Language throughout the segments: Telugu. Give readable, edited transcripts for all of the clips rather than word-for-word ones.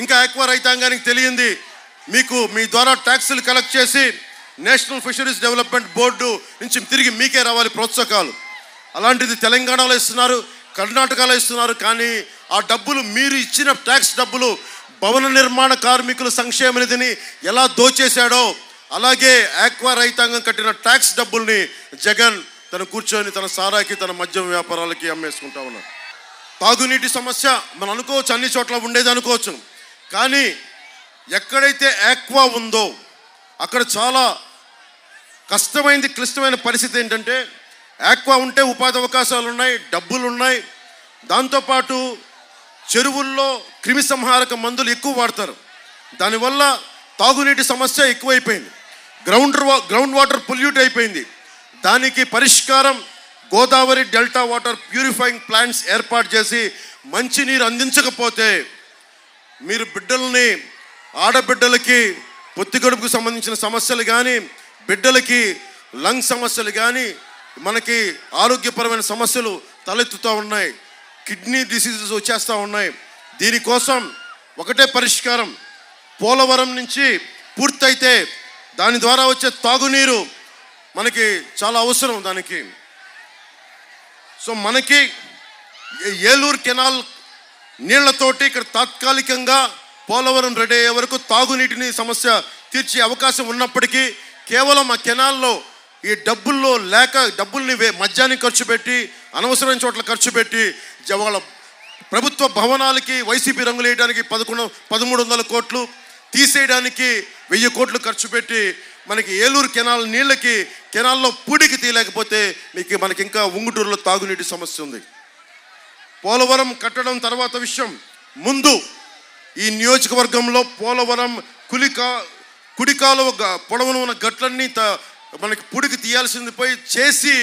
ఇంకా ఆక్వా రైతాంగానికి తెలియంది, మీకు మీ ద్వారా ట్యాక్సులు కలెక్ట్ చేసి నేషనల్ ఫిషరీస్ డెవలప్మెంట్ బోర్డు నుంచి తిరిగి మీకే రావాలి ప్రోత్సాహకాలు. అలాంటిది తెలంగాణలో ఇస్తున్నారు, కర్ణాటకలో ఇస్తున్నారు. కానీ ఆ డబ్బులు, మీరు ఇచ్చిన ట్యాక్స్ డబ్బులు భవన నిర్మాణ కార్మికుల సంక్షేమ నిధిని ఎలా దోచేశాడో అలాగే ఆక్వా రైతాంగం కట్టిన ట్యాక్స్ డబ్బుల్ని జగన్ తను కూర్చొని తన సారాకి, తన మద్యం వ్యాపారాలకి అమ్మేసుకుంటా ఉన్నాడు. తాగునీటి సమస్య మనం అనుకోవచ్చు అన్ని చోట్ల ఉండేది అనుకోవచ్చు, కానీ ఎక్కడైతే ఆక్వా ఉందో అక్కడ చాలా కష్టమైంది, క్లిష్టమైన పరిస్థితి ఏంటంటే ఆక్వా ఉంటే ఉపాధి అవకాశాలు ఉన్నాయి, డబ్బులు ఉన్నాయి. దాంతోపాటు చెరువుల్లో క్రిమి సంహారక మందులు ఎక్కువ వాడతారు. దానివల్ల తాగునీటి సమస్య ఎక్కువైపోయింది, గ్రౌండ్ వాటర్ పొల్యూట్ అయిపోయింది. దానికి పరిష్కారం Godavari delta water purifying plants ఏర్పాటు చేసి మంచినీరు అందించకపోతే మీరు బిడ్డల్ని, ఆడబిడ్డలకి పొత్తికడుపుకు సంబంధించిన సమస్యలు కానీ, బిడ్డలకి లంగ్ సమస్యలు కానీ, మనకి ఆరోగ్యపరమైన సమస్యలు తలెత్తుతూ ఉన్నాయి, కిడ్నీ డిసీజెస్ వచ్చేస్తూ ఉన్నాయి. దీనికోసం ఒకటే పరిష్కారం, పోలవరం నుంచి పూర్తయితే దాని ద్వారా వచ్చే తాగునీరు మనకి చాలా అవసరం దానికి. సో మనకి ఏలూరు కెనాల్ నీళ్లతోటి ఇక్కడ తాత్కాలికంగా పోలవరం రెడీ అయ్యే వరకు తాగునీటిని సమస్య తీర్చే అవకాశం ఉన్నప్పటికీ కేవలం ఆ కెనాల్లో ఈ డబ్బుల్లో లేక డబ్బుల్ని మద్యానికి ఖర్చు పెట్టి, అనవసరమైన చోట్ల ఖర్చు పెట్టి, వాళ్ళ ప్రభుత్వ భవనాలకి వైసీపీ రంగులు వేయడానికి 1300 కోట్లు, తీసేయడానికి 1000 కోట్లు ఖర్చు పెట్టి మనకి ఏలూరు కెనాల్ నీళ్ళకి, కెనాల్లో పూడికి తీయలేకపోతే మనకి ఇంకా ఉంగుటూరులో తాగునీటి సమస్య ఉంది. పోలవరం కట్టడం తర్వాత విషయం, ముందు ఈ నియోజకవర్గంలో పోలవరం కుడికాలువ పొడవున ఉన్న గట్లన్నీ మనకి పూడికి తీయాల్సింది పోయి చేసి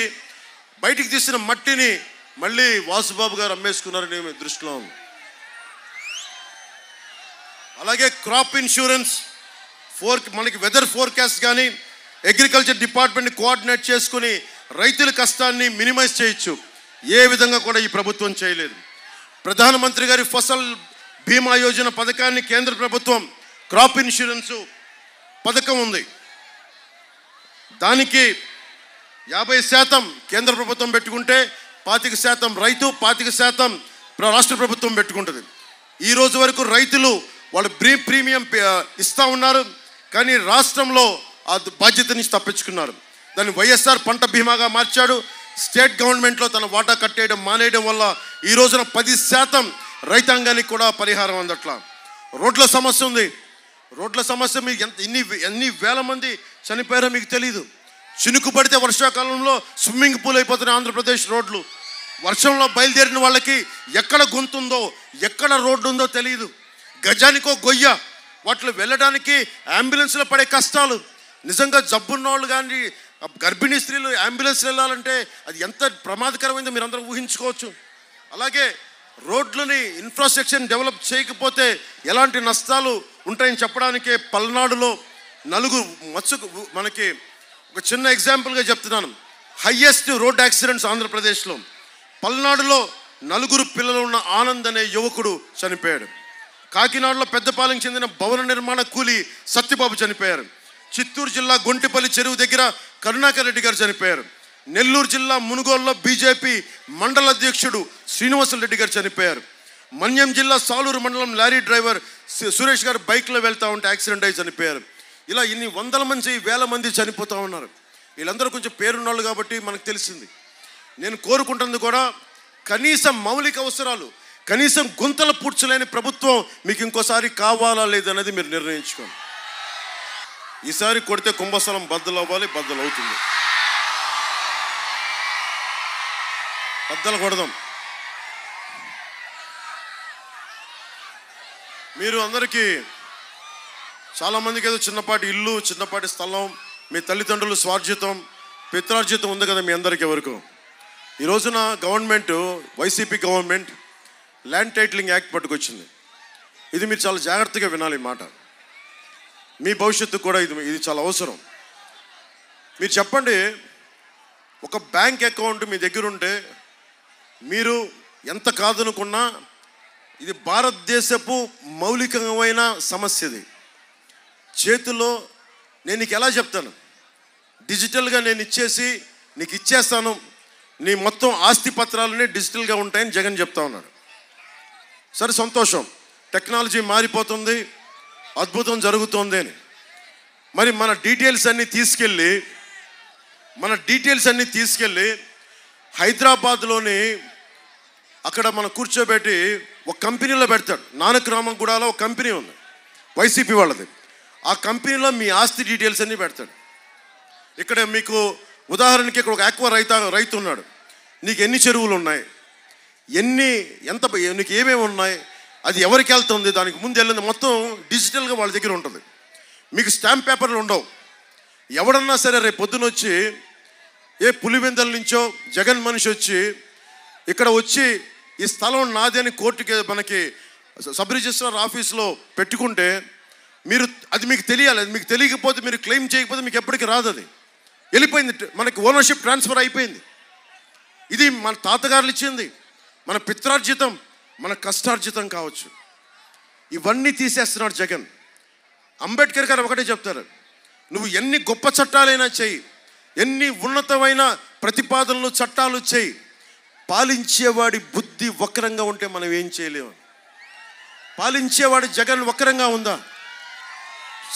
బయటికి తీసిన మట్టిని మళ్ళీ వాసుబాబు గారు అమ్మేసుకున్నారని దృష్టిలో ఉంది. అలాగే క్రాప్ ఇన్సూరెన్స్, మనకి వెదర్ ఫోర్కాస్ట్ కానీ అగ్రికల్చర్ డిపార్ట్మెంట్ని కోఆర్డినేట్ చేసుకుని రైతుల కష్టాన్ని మినిమైజ్ చేయొచ్చు. ఏ విధంగా కూడా ఈ ప్రభుత్వం చేయలేదు. ప్రధానమంత్రి గారి ఫసల్ బీమా యోజన పథకాన్ని కేంద్ర ప్రభుత్వం, క్రాప్ ఇన్సూరెన్స్ పథకం ఉంది, దానికి 50% కేంద్ర ప్రభుత్వం పెట్టుకుంటే 25% రైతు, 25% రాష్ట్ర ప్రభుత్వం పెట్టుకుంటుంది. ఈ రోజు వరకు రైతులు వాళ్ళు ప్రీమియం ఇస్తూ ఉన్నారు, కానీ రాష్ట్రంలో ఆ బాధ్యత నుంచి తప్పించుకున్నారు. దాన్ని వైఎస్ఆర్ పంట బీమాగా మార్చాడు. స్టేట్ గవర్నమెంట్లో తన వాటా కట్టేయడం మానేయడం వల్ల ఈ రోజున 10% రైతాంగానికి కూడా పరిహారం అందట్లా. రోడ్ల సమస్య ఉంది. రోడ్ల సమస్య మీకు ఎన్ని వేల మంది చనిపోయారో మీకు తెలీదు. చినుకు పడితే వర్షాకాలంలో స్విమ్మింగ్ పూల్ అయిపోతున్నాయి ఆంధ్రప్రదేశ్ రోడ్లు. వర్షంలో బయలుదేరిన వాళ్ళకి ఎక్కడ గుంతుందో, ఎక్కడ రోడ్డు ఉందో తెలియదు. గజానికో గొయ్య, వాటిలో వెళ్ళడానికి అంబులెన్స్లో పడే కష్టాలు. నిజంగా జబ్బున్న వాళ్ళు కానీ, గర్భిణీ స్త్రీలు అంబులెన్స్ వెళ్ళాలంటే అది ఎంత ప్రమాదకరమైందో మీరు అందరూ ఊహించుకోవచ్చు. అలాగే రోడ్లని ఇన్ఫ్రాస్ట్రక్చర్ డెవలప్ చేయకపోతే ఎలాంటి నష్టాలు ఉంటాయని చెప్పడానికే పల్నాడులో మనకి ఒక చిన్న ఎగ్జాంపుల్గా చెప్తున్నాను. హయ్యెస్ట్ రోడ్ యాక్సిడెంట్స్ ఆంధ్రప్రదేశ్లో. పల్నాడులో 4 పిల్లలు ఉన్న ఆనంద్ అనే యువకుడు చనిపోయాడు. కాకినాడలో పెద్దపాలెంకి చెందిన భవన నిర్మాణ కూలి సత్యబాబు చనిపోయారు. చిత్తూరు జిల్లా గొంటిపల్లి చెరువు దగ్గర కరుణాకర్ రెడ్డి గారు చనిపోయారు. నెల్లూరు జిల్లా మునుగోలులో బీజేపీ మండల అధ్యక్షుడు శ్రీనివాసులు రెడ్డి గారు చనిపోయారు. మన్యం జిల్లా సాలూరు మండలం లారీ డ్రైవర్ సురేష్ గారు బైక్లో వెళ్తూ ఉంటే యాక్సిడెంట్ అయి చనిపోయారు. ఇలా ఇన్ని వందల మంది, వేల మంది చనిపోతూ ఉన్నారు. వీళ్ళందరూ కొంచెం పేరున్నాళ్ళు కాబట్టి మనకు తెలిసింది. నేను కోరుకుంటుంది కూడా కనీసం మౌలిక అవసరాలు, కనీసం గుంతలు పూడ్చలేని ప్రభుత్వం మీకు ఇంకోసారి కావాలా లేదనేది మీరు నిర్ణయించుకోండి. ఈసారి కొడితే కుంభస్థలం బద్దలు అవ్వాలి, బద్దలు అవుతుంది. బద్దలు కొడదాం. మీరు అందరికీ చాలామందికి ఏదో చిన్నపాటి ఇల్లు, చిన్నపాటి స్థలం, మీ తల్లిదండ్రులు స్వార్జితం, పిత్రార్జితం ఉంది కదా మీ అందరికీ ఎవరికి. ఈ రోజున government, YCP government land titling act పట్టుకొచ్చింది. ఇది మీరు చాలా జాగ్రత్తగా వినాలి ఈ మాట. మీ భవిష్యత్తు కూడా ఇది చాలా అవసరం. మీరు చెప్పండి, ఒక బ్యాంక్ అకౌంట్ మీ దగ్గర ఉంటే మీరు ఎంత కాదనుకున్నా ఇది భారతదేశపు మౌలికమైన సమస్య. ఇది చేతుల్లో నేను నీకు ఎలా చెప్తాను, డిజిటల్గా నేను నీకు ఇచ్చేస్తాను, నీ మొత్తం ఆస్తి పత్రాలనే డిజిటల్గా ఉంటాయని జగన్ చెప్తా ఉన్నాడు. సరే, సంతోషం, టెక్నాలజీ మారిపోతుంది, అద్భుతం జరుగుతుంది అని. మరి మన డీటెయిల్స్ అన్నీ తీసుకెళ్ళి హైదరాబాద్లోని అక్కడ మనం కూర్చోబెట్టి ఒక కంపెనీలో పెడతాడు. నానక్రామంగూడలో ఒక కంపెనీ ఉంది, వైసీపీ వాళ్ళది. ఆ కంపెనీలో మీ ఆస్తి డీటెయిల్స్ అన్నీ పెడతాడు. ఇక్కడ మీకు ఉదాహరణకి ఇక్కడ ఒక ఆక్వా రైతు ఉన్నాడు. నీకు ఎన్ని చెరువులు ఉన్నాయి, నీకు ఏమేమి ఉన్నాయి, అది ఎవరికి వెళ్తుంది, దానికి ముందు వెళ్ళింది మొత్తం డిజిటల్గా వాళ్ళ దగ్గర ఉంటుంది. మీకు స్టాంప్ పేపర్లు ఉండవు. ఎవడన్నా సరే రేపు పొద్దున వచ్చి పులివెందల నుంచో జగన్ మనిషి వచ్చి ఇక్కడ వచ్చి ఈ స్థలం నాది అని కోర్టుకి మనకి సబ్ రిజిస్ట్రార్ ఆఫీస్లో పెట్టుకుంటే అది మీకు తెలియాలి. అది మీకు తెలియకపోతే, మీరు క్లెయిమ్ చేయకపోతే మీకు ఎప్పటికీ రాదు. అది వెళ్ళిపోయింది, మనకి ఓనర్షిప్ ట్రాన్స్ఫర్ అయిపోయింది. ఇది మన తాతగారులు ఇచ్చింది, మన పిత్రార్జితం, మన కష్టార్జితం కావచ్చు. ఇవన్నీ తీసేస్తున్నాడు జగన్. అంబేద్కర్ గారు ఒకటే చెప్తారు, నువ్వు ఎన్ని గొప్ప చట్టాలైనా చెయ్యి, ఎన్ని ఉన్నతమైన ప్రతిపాదనలు చట్టాలు చెయ్యి, పాలించేవాడి బుద్ధి వక్రంగా ఉంటే మనం ఏం చేయలేము. పాలించేవాడి జగన్ వక్రంగా ఉందా,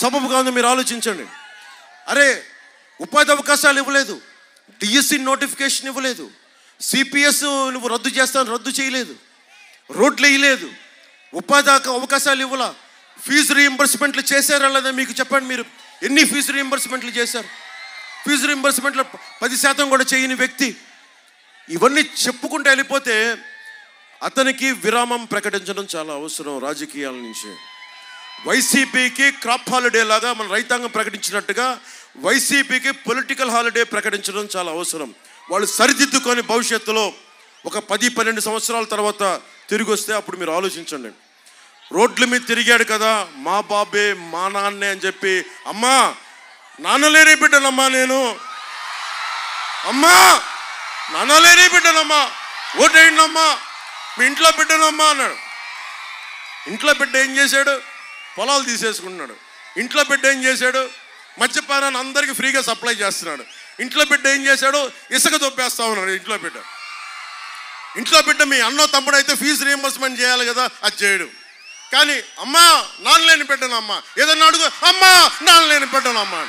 సబబుగా ఉందా? మీరు ఆలోచించండి. అరే, ఉపాధి అవకాశాలు ఇవ్వలేదు, డిఎస్సి నోటిఫికేషన్ ఇవ్వలేదు, సిపిఎస్ నువ్వు రద్దు చేయలేదు, రోడ్లు వేయలేదు, ఉపాధి అవకాశాలు ఇవ్వాల, ఫీజు రీయింబర్స్మెంట్లు చేశారా లేదా మీకు చెప్పండి. మీరు ఎన్ని ఫీజు రీయింబర్స్మెంట్లు చేశారు? ఫీజు రీయింబర్స్మెంట్లో 10% కూడా చేయని వ్యక్తి. ఇవన్నీ చెప్పుకుంటూ వెళ్ళిపోతే అతనికి విరామం ప్రకటించడం చాలా అవసరం రాజకీయాల నుంచి. వైసీపీకి క్రాప్ హాలిడే లాగా మన రైతాంగం ప్రకటించినట్టుగా వైసీపీకి పొలిటికల్ హాలిడే ప్రకటించడం చాలా అవసరం. వాళ్ళు సరిదిద్దుకొని భవిష్యత్తులో ఒక 10-12 సంవత్సరాల తర్వాత తిరిగి వస్తే అప్పుడు మీరు ఆలోచించండి. రోడ్ల మీద తిరిగాడు కదా, మా బాబే మా నాన్నే అని చెప్పి, అమ్మా నాన్నలేని బిడ్డనమ్మా నేను, అమ్మా నాన్నలేని బిడ్డనమ్మా, ఓటేయండమ్మా, మీ ఇంట్లో బిడ్డనమ్మా అన్నాడు. ఇంట్లో బిడ్డ ఏం చేశాడు? పొలాలు తీసేసుకున్నాడు. ఇంట్లో బిడ్డ ఏం చేశాడు? మద్యపానాన్ని అందరికీ ఫ్రీగా సప్లై చేస్తున్నాడు. ఇంట్లో బిడ్డ ఏం చేశాడు? ఇసుక దొబ్బేస్తా ఉన్నాడు. ఇంట్లో బిడ్డ మీ అన్నో తమ్ముడు అయితే ఫీజు రీయింబర్స్మెంట్ చేయాలి కదా, అది చేయడు. కానీ అమ్మా నాన్నలేని బిడ్డనమ్మా, ఏదన్నా అడుగు, అమ్మా నాన్నలేని బిడ్డనమ్మా.